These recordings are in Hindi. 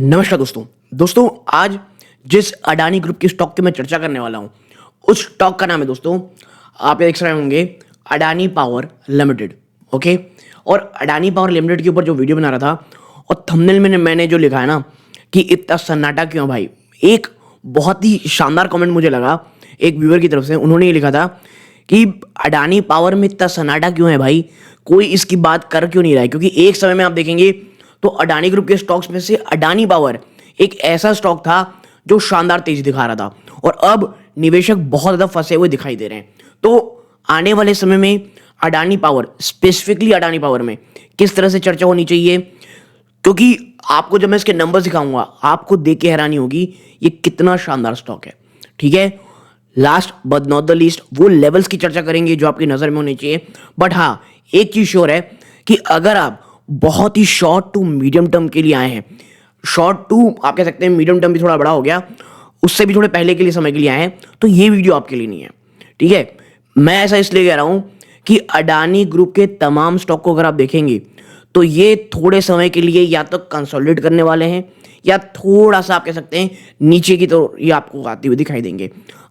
नमस्कार दोस्तों आज जिस अडानी ग्रुप की स्टॉक की मैं चर्चा करने वाला हूं उस स्टॉक का नाम है दोस्तों। आप ये देख रहे होंगे अडानी पावर लिमिटेड। ओके। और अडानी पावर लिमिटेड के ऊपर जो वीडियो बना रहा था और थंबनेल में मैंने जो लिखा है ना कि इतना सन्नाटा क्यों भाई, एक बहुत ही शानदार कमेंट मुझे लगा एक व्यूअर की तरफ से। उन्होंने ये लिखा था कि अडानी पावर में इतना सन्नाटा क्यों है भाई, कोई इसकी बात कर क्यों नहीं रहा है। क्योंकि एक समय में आप देखेंगे तो अडानी ग्रुप के स्टॉक्स में से अडानी पावर एक ऐसा स्टॉक था जो शानदार तेजी दिखा रहा था और अब निवेशक बहुत ज्यादा फंसे हुए दिखाई दे रहे हैं। तो आने वाले समय में Adani power, specifically Adani power में किस तरह से चर्चा होनी चाहिए, क्योंकि आपको जब मैं इसके नंबर दिखाऊंगा आपको देख के हैरानी होगी ये कितना शानदार स्टॉक है। ठीक है, last but not the least वो लेवल्स की चर्चा करेंगे जो आपकी नजर में होनी चाहिए। बट हाँ, एक चीज श्योर है कि अगर आप बहुत ही शॉर्ट टू मीडियम टर्म के लिए आए हैं, शॉर्ट टू आप कह सकते हैं, मीडियम टर्म भी थोड़ा बड़ा हो गया, उससे भी थोड़े पहले के लिए समय के लिए आए हैं, तो ये वीडियो आपके लिए नहीं है। ठीक है, मैं ऐसा इसलिए कह रहा हूं कि अडानी ग्रुप के तमाम स्टॉक को अगर आप देखेंगे तो ये थोड़े समय के लिए या तो कंसोलिडेट करने वाले हैं या थोड़ा सा आप कह सकते हैं नीचे की तो ये आपको आते हुए दिखाई देंगे,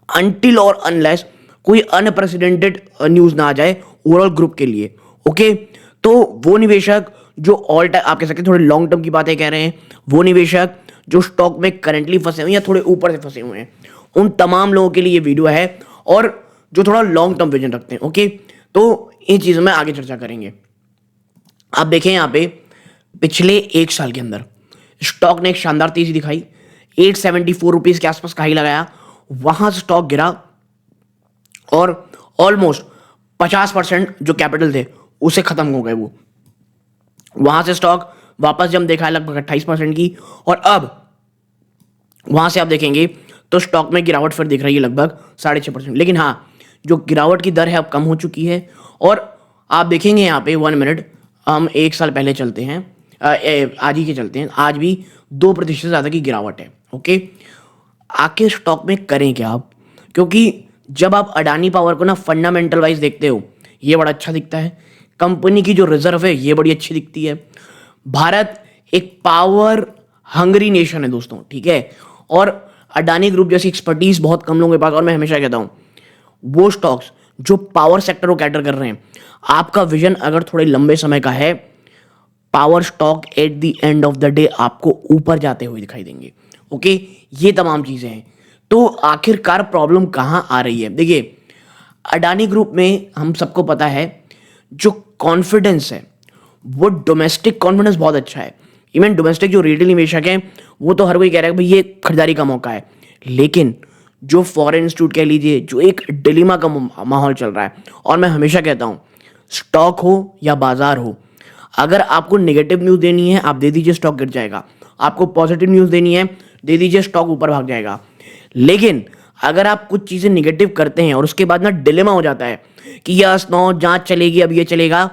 अनटिल और अनलेस कोई अनप्रेसिडेंटेड न्यूज ना आ जाए ओवरऑल ग्रुप के लिए। ओके, तो वो निवेशक जो ऑल टाइम आप कह सकते हैं थोड़े लॉन्ग टर्म की बातें कह रहे हैं, वो निवेशक जो स्टॉक में करंटली फंसे हुए हैं या थोड़े ऊपर से फंसे हुए हैं, उन तमाम लोगों के लिए ये वीडियो है और जो थोड़ा लॉन्ग टर्म विजन रखते हैं। ओके, तो इन चीजों में आगे चर्चा करेंगे। आप देखें यहाँ पे पिछले एक साल के अंदर स्टॉक ने एक शानदार तेजी दिखाई, 874 रुपीज के आसपास का हाई लगाया, वहां से स्टॉक गिरा और ऑलमोस्ट 50% जो कैपिटल थे उसे खत्म हो गए। वो वहां से स्टॉक वापस जब देखा है लगभग 28% की, और अब वहां से आप देखेंगे तो स्टॉक में गिरावट फिर दिख रही है लगभग 6.5%। लेकिन हाँ, जो गिरावट की दर है अब कम हो चुकी है। और आप देखेंगे यहाँ पे 1 मिनट, हम एक साल पहले चलते हैं, आज ही के चलते हैं, आज भी 2% से ज्यादा की गिरावट है। ओके, आखिर स्टॉक में करें क्या आप, क्योंकि जब आप अडानी पावर को ना फंडामेंटल वाइज देखते हो ये बड़ा अच्छा दिखता है, कंपनी की जो रिजर्व है ये बड़ी अच्छी दिखती है। भारत एक पावर हंगरी नेशन है दोस्तों। ठीक है, और अडानी ग्रुप जैसी एक्सपर्टीज बहुत कम लोगों के पास, और मैं हमेशा कहता हूं वो स्टॉक्स जो पावर सेक्टर को कैटर कर रहे हैं, आपका विजन अगर थोड़े लंबे समय का है, power stock at the end of the day आपको ऊपर जाते हुए दिखाई देंगे। ओके, ये तमाम चीजें हैं। तो आखिरकार प्रॉब्लम कहां आ रही है? देखिए, अडानी ग्रुप में हम सबको पता है जो कॉन्फिडेंस है वो डोमेस्टिक कॉन्फिडेंस बहुत अच्छा है। इवन डोमेस्टिक जो रिटेल निवेशक हैं वो तो हर कोई कह रहा है कि भाई ये खरीदारी का मौका है, लेकिन जो फॉरेन इंस्टीट्यूट कह लीजिए, जो एक डिलीमा का माहौल चल रहा है। और मैं हमेशा कहता हूं स्टॉक हो या बाजार हो, अगर आपको नेगेटिव न्यूज देनी है आप दे दीजिए, स्टॉक गिर जाएगा। आपको पॉजिटिव न्यूज देनी है दे दीजिए, स्टॉक ऊपर भाग जाएगा। लेकिन अगर आप कुछ चीजें निगेटिव करते हैं और उसके बाद ना डिलेमा हो जाता है कि यस नो जांच चलेगी अब ये चलेगा,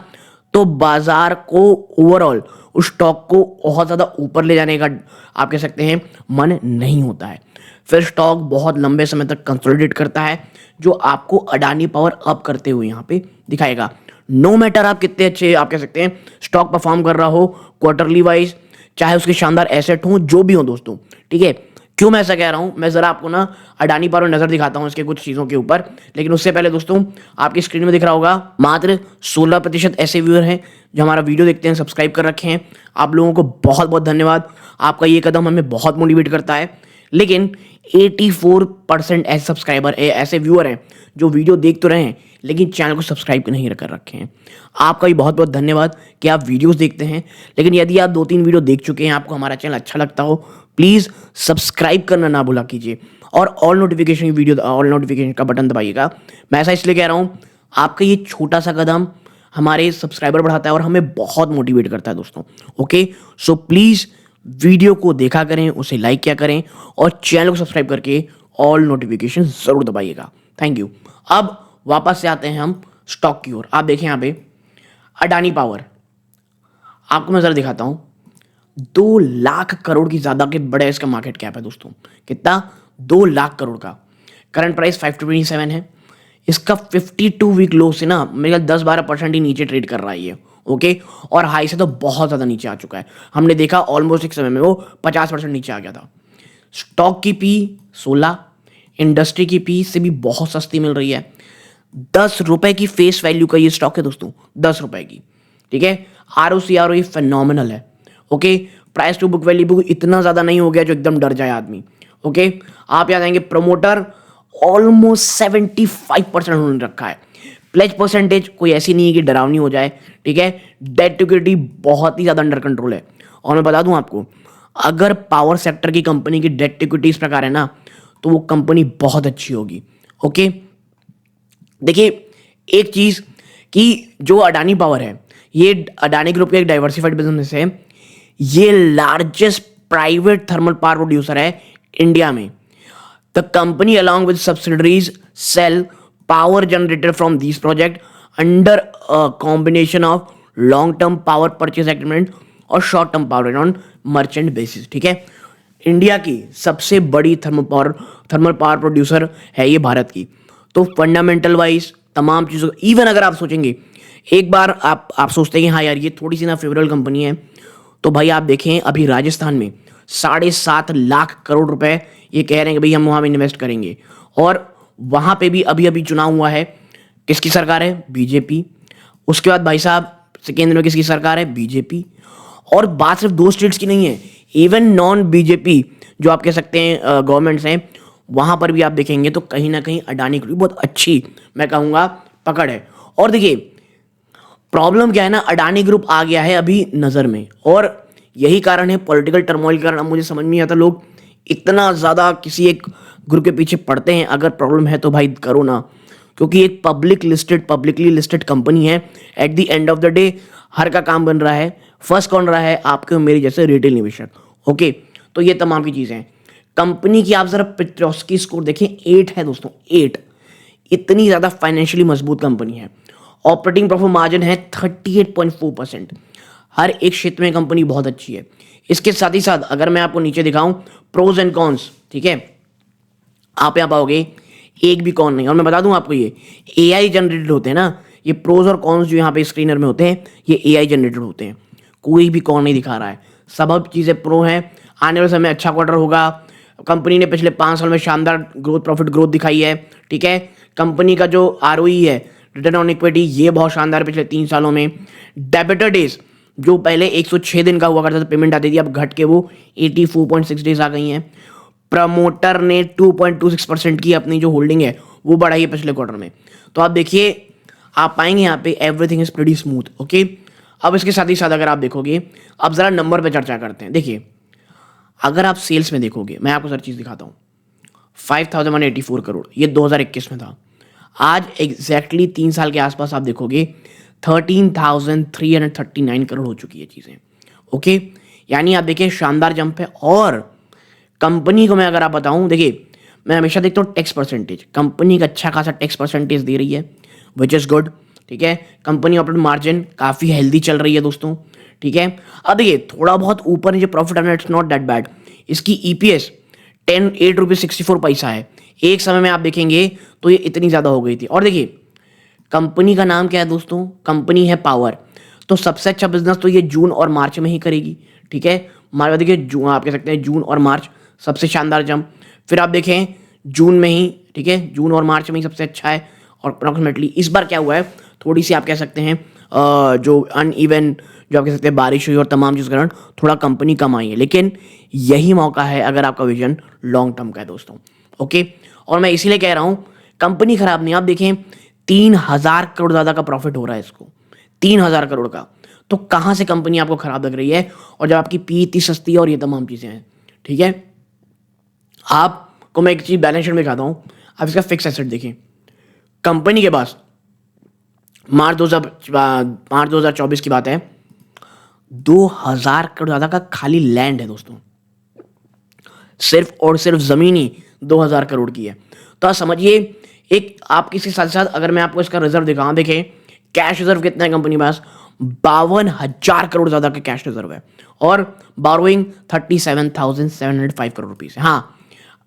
तो बाजार को ओवरऑल उस स्टॉक को बहुत ज्यादा ऊपर ले जाने का आप कह सकते हैं मन नहीं होता है। फिर स्टॉक बहुत लंबे समय तक कंसोलिडेट करता है, जो आपको अडानी पावर अप करते हुए यहां पे दिखाएगा। नो मैटर आप कितने अच्छे आप कह सकते हैं स्टॉक परफॉर्म कर रहा हो क्वार्टरली वाइज, चाहे उसके शानदार एसेट हो जो भी हो दोस्तों। ठीक है, क्यों मैं ऐसा कह रहा हूं, मैं जरा आपको ना अडानी पावर नजर दिखाता हूं इसके कुछ चीजों के ऊपर। लेकिन उससे पहले दोस्तों, आपकी स्क्रीन में दिख रहा होगा मात्र 16% ऐसे व्यूअर हैं जो हमारा वीडियो देखते हैं, सब्सक्राइब कर रखे हैं। आप लोगों को बहुत बहुत धन्यवाद, आपका ये कदम हमें बहुत मोटिवेट करता है। लेकिन 84% ऐसे सब्सक्राइबर ऐसे व्यूअर हैं जो वीडियो देख तो रहे हैं लेकिन चैनल को सब्सक्राइब नहीं कर रखे हैं। आपका भी बहुत बहुत धन्यवाद कि आप वीडियोस देखते हैं। लेकिन यदि आप 2-3 वीडियो देख चुके हैं, आपको हमारा चैनल अच्छा लगता हो, प्लीज सब्सक्राइब करना ना भूला कीजिए और ऑल नोटिफिकेशन का बटन दबाइएगा। मैं ऐसा इसलिए कह रहा हूं, आपका ये छोटा सा कदम हमारे सब्सक्राइबर बढ़ाता है और हमें बहुत मोटिवेट करता है दोस्तों। ओके, सो प्लीज वीडियो को देखा करें, उसे लाइक किया करें और चैनल को सब्सक्राइब करके ऑल नोटिफिकेशन जरूर दबाइएगा। Thank you. अब वापस से आते हैं हम स्टॉक की ओर। आप देखें यहाँ पे अडानी पावर, आपको मैं जरा दिखाता हूं, 2 लाख करोड़ की ज्यादा के बड़े इसका मार्केट कैप है दोस्तों। कितना? 2 लाख करोड़ का। करंट प्राइस 527 है। इसका 52 वीक लो से ना मेरे 10-12% ही नीचे ट्रेड कर रहा है ये। ओके, और हाई से तो बहुत ज़्यादा नीचे आ चुका है। हमने देखा ऑलमोस्ट एक समय में वो 50% नीचे आ गया था। स्टॉक की पी 16, इंडस्ट्री की पी से भी बहुत सस्ती मिल रही है। 10 रुपए की फेस वैल्यू का ये स्टॉक है दोस्तों, 10 रुपए की, ठीक है। ROCROE फिनोमिनल है, okay. Price to book value इतना ज़्यादा नहीं हो गया जो एकदम डर जाए आदमी, ओके। आप याद आएंगे प्रमोटर ऑलमोस्ट 75% उन्होंने रखा है। प्लेज परसेंटेज कोई ऐसी नहीं है कि डरावनी हो जाए, ठीक है। डेट टू इक्विटी बहुत ही ज़्यादा अंडर कंट्रोल है। और मैं बता दूं आपको, अगर पावर सेक्टर की कंपनी की डेट टू इक्विटी इस प्रकार है ना, तो वो कंपनी बहुत अच्छी होगी, ओके। देखिए एक चीज कि जो अडानी पावर है, ये अडानी ग्रुप का एक डाइवर्सिफाइड बिजनेस है। ये largest private thermal power producer है इंडिया में। The company along with subsidiaries sell power generated from this project under combination of long term power purchase agreement और short term power on merchant basis, ठीक है। इंडिया की सबसे बड़ी थर्मल पावर प्रोड्यूसर है ये भारत की। तो फंडामेंटल वाइज तमाम चीज़ों, इवन अगर आप सोचेंगे एक बार आप सोचते हैं कि हाँ यार ये थोड़ी सी ना फेवरेबल कंपनी है, तो भाई आप देखें अभी राजस्थान में 7.5 लाख करोड़ रुपए ये कह रहे हैं कि भाई हम वहाँ में इन्वेस्ट करेंगे। और वहाँ पे भी अभी अभी चुनाव हुआ है, किसकी सरकार है? बीजेपी। उसके बाद भाई साहब केंद्र में किसकी सरकार है? बीजेपी। और बात सिर्फ 2 स्टेट्स की नहीं है, इवन नॉन बीजेपी जो आप कह सकते हैं गवर्नमेंट्स हैं, वहां पर भी आप देखेंगे तो कहीं ना कहीं अडानी की बहुत अच्छी मैं कहूंगा पकड़ है। और देखिए प्रॉब्लम क्या है ना, अडानी ग्रुप आ गया है अभी नज़र में, और यही कारण है पॉलिटिकल टर्मोइल के कारण। अब मुझे समझ में नहीं आता लोग इतना ज़्यादा किसी एक ग्रुप के पीछे पड़ते हैं। अगर प्रॉब्लम है तो भाई करो ना, क्योंकि एक पब्लिकली लिस्टेड कंपनी है। At the end of the day हर का काम बन रहा है, फर्स्ट कौन रहा है? आपके और मेरे जैसे रिटेल निवेशक, ओके। तो ये तमाम की चीज़ें हैं। कंपनी की आप जरा पेट्रोस्की स्कोर देखें, 8 है दोस्तों, 8। इतनी ज़्यादा फाइनेंशियली मजबूत कंपनी है। ऑपरेटिंग प्रॉफिट मार्जिन है 38.4%। हर एक क्षेत्र में कंपनी बहुत अच्छी है। इसके साथ ही साथ अगर मैं आपको नीचे दिखाऊं प्रोज एंड कॉन्स, ठीक है, आप यहाँ पाओगे एक भी कॉन नहीं। और मैं बता दूं आपको ये AI जनरेटेड होते हैं ना, ये प्रोज और कॉन्स जो यहाँ पे स्क्रीनर में होते हैं ये AI जनरेटेड होते हैं। कोई भी कॉन नहीं दिखा रहा है, सब चीज़ें प्रो हैं। आने वाले समय अच्छा क्वार्टर होगा। कंपनी ने पिछले 5 साल में शानदार प्रॉफिट ग्रोथ दिखाई है, ठीक है। कंपनी का जो ROE है, रिटर्न ऑन इक्विटी, ये बहुत शानदार है पिछले 3 सालों में। डेबिटर डेज जो पहले 106 दिन का हुआ करता था पेमेंट आती थी, अब घट के वो 84.6 डेज आ गई हैं। प्रमोटर ने 2.26% की अपनी जो होल्डिंग है वो बढ़ाई है पिछले क्वार्टर में। तो आप देखिए आप पाएंगे यहाँ पे everything is pretty smooth, okay. अब इसके साथ ही साथ अगर आप देखोगे, अब जरा नंबर पे चर्चा करते हैं। देखिए अगर आप सेल्स में देखोगे, मैं आपको सर चीज़ दिखाता हूँ, 5184 करोड़ ये 2021 में था। आज एग्जैक्टली 3 साल के आसपास आप देखोगे 13,339 करोड़ हो चुकी है चीज़ें, ओके। यानी आप देखिए शानदार जंप है। और कंपनी को मैं अगर आप बताऊं, देखिए मैं हमेशा देखता हूँ टैक्स परसेंटेज, कंपनी का अच्छा खासा टैक्स परसेंटेज दे रही है, विच इज़ गुड, ठीक है। कंपनी ऑपरेटिंग मार्जिन काफ़ी हेल्दी चल रही है दोस्तों, ठीक है। अब देखिए थोड़ा बहुत ऊपर नीचे प्रॉफिट है, इट्स नॉट दैट बैड। इसकी EPS 8 रुपये 64 पैसा है। एक समय में आप देखेंगे तो ये इतनी ज़्यादा हो गई थी। और देखिए कंपनी का नाम क्या है दोस्तों? कंपनी है पावर। तो सबसे अच्छा बिजनेस तो ये जून और मार्च में ही करेगी, ठीक है। मार्च देखिए आप कह सकते हैं जून और मार्च सबसे शानदार जंप। फिर आप देखें जून में ही, ठीक है, जून और मार्च में ही सबसे अच्छा है। और अप्रॉक्सीमेटली इस बार क्या हुआ है, थोड़ी सी आप कह सकते हैं जो अनइवन जो आप कह सकते हैं बारिश हुई और तमाम चीज़ के कारण थोड़ा कंपनी कम आई है। लेकिन यही मौका है अगर आपका विजन लॉन्ग टर्म का है दोस्तों, ओके। और मैं इसीलिए कह रहा हूँ कंपनी खराब नहीं। आप देखें 3,000 करोड़ ज़्यादा का प्रॉफिट हो रहा है इसको, 3,000 करोड़ का। तो कहाँ से कंपनी आपको खराब लग रही है? और जब आपकी पी इतनी सस्ती है और ये तमाम चीज़ें हैं, ठीक है। आपको मैं एक चीज़ बैलेंस शीट में दिखाता हूँ। आप इसका फिक्स एसेट देखिए, कंपनी के पास मार्च 2024 की बात है, 2,000 करोड़ ज़्यादा का खाली लैंड है दोस्तों, सिर्फ और सिर्फ ज़मीन ही 2,000 करोड़ की है। तो आप समझिए एक आप किसी साथ साथ अगर मैं आपको इसका रिजर्व दिखाऊं, देखें कैश रिजर्व कितना है कंपनी के पास, 52,000 करोड़ ज़्यादा का कैश रिजर्व है। और बोरोइंग 37,705 करोड़ रुपीज़ है। हाँ,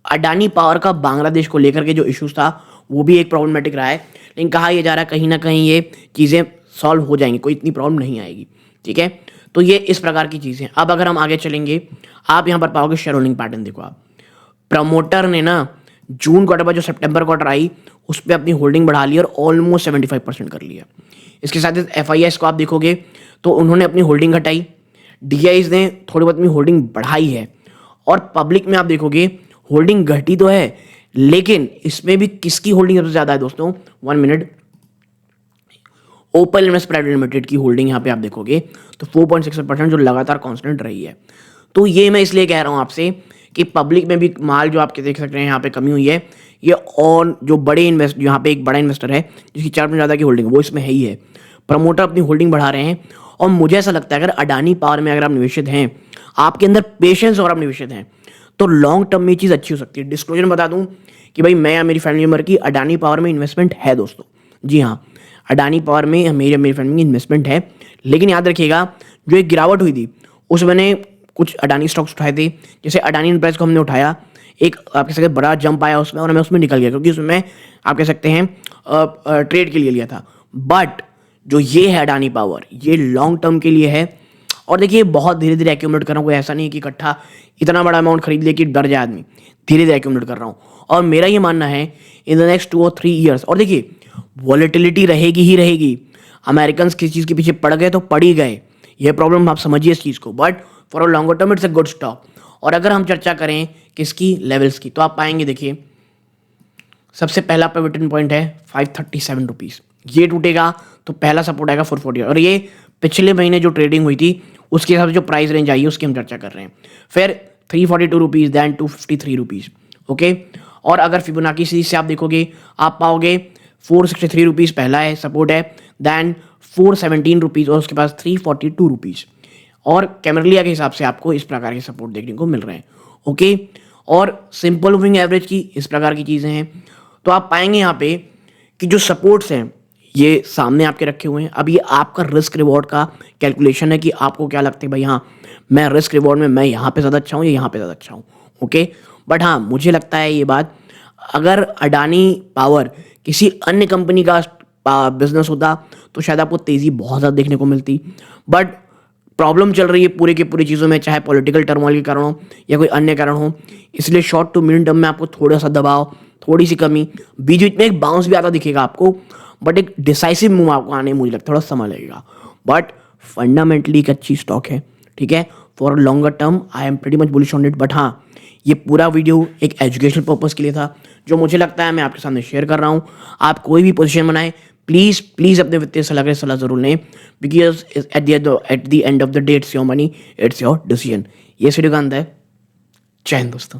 अडानी पावर का बांग्लादेश को लेकर के जो इश्यूज था वो भी एक प्रॉब्लमेटिक रहा है, लेकिन कहा यह जा रहा है कहीं ना कहीं ये चीज़ें सॉल्व हो जाएंगे, कोई इतनी प्रॉब्लम नहीं आएगी, ठीक है। तो ये इस प्रकार की चीज़ें। अब अगर हम आगे चलेंगे, आप यहाँ पर पाओगे शेयर होल्डिंग पैटर्न। देखो आप, प्रमोटर ने ना जून क्वार्टर पर जो सितंबर क्वार्टर आई उस पर अपनी होल्डिंग बढ़ा ली और ऑलमोस्ट 75% कर लिया। इसके साथ FIS को आप देखोगे तो उन्होंने अपनी होल्डिंग घटाई, DIs ने थोड़ी बहुत अपनी होल्डिंग बढ़ाई है, और पब्लिक में आप देखोगे होल्डिंग घटी तो है, लेकिन इसमें भी किसकी होल्डिंग सबसे ज़्यादा है दोस्तों? 1 minute, open invest private limited की होल्डिंग यहाँ पे आप देखोगे तो 4.6% जो लगातार कांस्टेंट रही है। तो ये मैं इसलिए कह रहा हूँ आपसे कि पब्लिक में भी माल जो आपके देख सकते हैं यहाँ पे कमी हुई है। ये और जो बड़े इन्वेस्ट, यहाँ पे एक बड़ा इन्वेस्टर है जिसकी 4% ज़्यादा की होल्डिंग है, वो इसमें है ही है। प्रमोटर अपनी होल्डिंग बढ़ा रहे हैं, और मुझे ऐसा लगता है अगर अडानी पावर में अगर आप निवेशित हैं, आपके अंदर पेशेंस और आप निवेशित हैं, तो लॉन्ग टर्म में ये चीज़ अच्छी हो सकती है। डिस्क्लोजर बता दूं कि भाई मैं या मेरी फैमिली मेंबर की अडानी पावर में इन्वेस्टमेंट है दोस्तों। जी हाँ, अडानी पावर में मेरी फैमिली में इन्वेस्टमेंट है, लेकिन याद रखिएगा जो एक गिरावट हुई थी उस मैंने कुछ अडानी स्टॉक्स उठाए थे। जैसे अडानी एंटरप्राइज को हमने उठाया, एक आप कह सकते हैं बड़ा जंप आया उसमें, और मैं उसमें निकल गया क्योंकि उसमें आप कह सकते हैं ट्रेड के लिए लिया था। बट जो ये है अडानी पावर, ये लॉन्ग टर्म के लिए है, और देखिए बहुत धीरे धीरे एक्यूमुलेट कर रहा हूँ। कोई ऐसा नहीं है कि इकट्ठा इतना बड़ा अमाउंट खरीद ले कि डर जाए आदमी। धीरे धीरे एक्यूमुलेट कर रहा हूँ, और मेरा ये मानना है इन द नेक्स्ट 2 और 3 ईयर्स, और देखिए वॉलेटिलिटी रहेगी ही रहेगी। अमेरिकन किसी चीज़ के पीछे पड़ गए तो पड़ ही गए, ये प्रॉब्लम आप समझिए इस चीज़ को, but for a longer term it's a good stock. और अगर हम चर्चा करें किसकी, लेवल्स की, तो आप पाएंगे देखिए सबसे पहला पिवटन पॉइंट है 537 रुपीज़। ये टूटेगा तो पहला सपोर्ट आएगा 440, और ये पिछले महीने जो ट्रेडिंग हुई थी उसके हिसाब से जो प्राइस रेंज आई है उसकी हम चर्चा कर रहे हैं। फिर 342 रुपीज़, दैन 253 रुपीज़, ओके। और अगर फिबोनाची सीरीज से आप देखोगे आप पाओगे 463 रुपीज़ पहला है सपोर्ट है, दैन 417 रुपीज़, और उसके पास 342 रुपीज़। और कैमरलिया के हिसाब से आपको इस प्रकार के सपोर्ट देखने को मिल रहे हैं, ओके। और सिंपल मूविंग एवरेज की इस प्रकार की चीज़ें हैं। तो आप पाएंगे यहाँ पे कि जो सपोर्ट्स हैं ये सामने आपके रखे हुए हैं। अब ये आपका रिस्क रिवॉर्ड का कैलकुलेशन है कि आपको क्या लगता है भाई, हाँ मैं रिस्क रिवॉर्ड में मैं यहाँ पे ज़्यादा अच्छा हूँ या यहाँ पे ज़्यादा अच्छा हूँ, ओके। बट हाँ मुझे लगता है ये बात, अगर अडानी पावर किसी अन्य कंपनी का बिजनेस होता तो शायद आपको तेज़ी बहुत ज़्यादा देखने को मिलती। बट प्रॉब्लम चल रही है पूरे के पूरी चीज़ों में, चाहे पॉलिटिकल टर्मोइल के कारण हो या कोई अन्य कारण हो, इसलिए शॉर्ट टू मीडियम टर्म में आपको थोड़ा सा दबाव, थोड़ी सी कमी, बीच बीच में एक बाउंस भी आता दिखेगा आपको, बट एक डिसाइसिव मूव आपको आने मुझे लगता है थोड़ा समय लगेगा। बट फंडामेंटली एक अच्छी स्टॉक है, ठीक है। For longer term I am pretty much bullish on it. But हाँ, ये पूरा वीडियो एक एजुकेशनल पर्पज़ के लिए था, जो मुझे लगता है मैं आपके सामने शेयर कर रहा हूँ। आप कोई भी पोजीशन बनाएं, प्लीज़ अपने वित्तीय सलाह ज़रूर लें, because at the end of the day it's your money, it's your decision. ये वीडियो का अंत है। जय हिंद दोस्तों।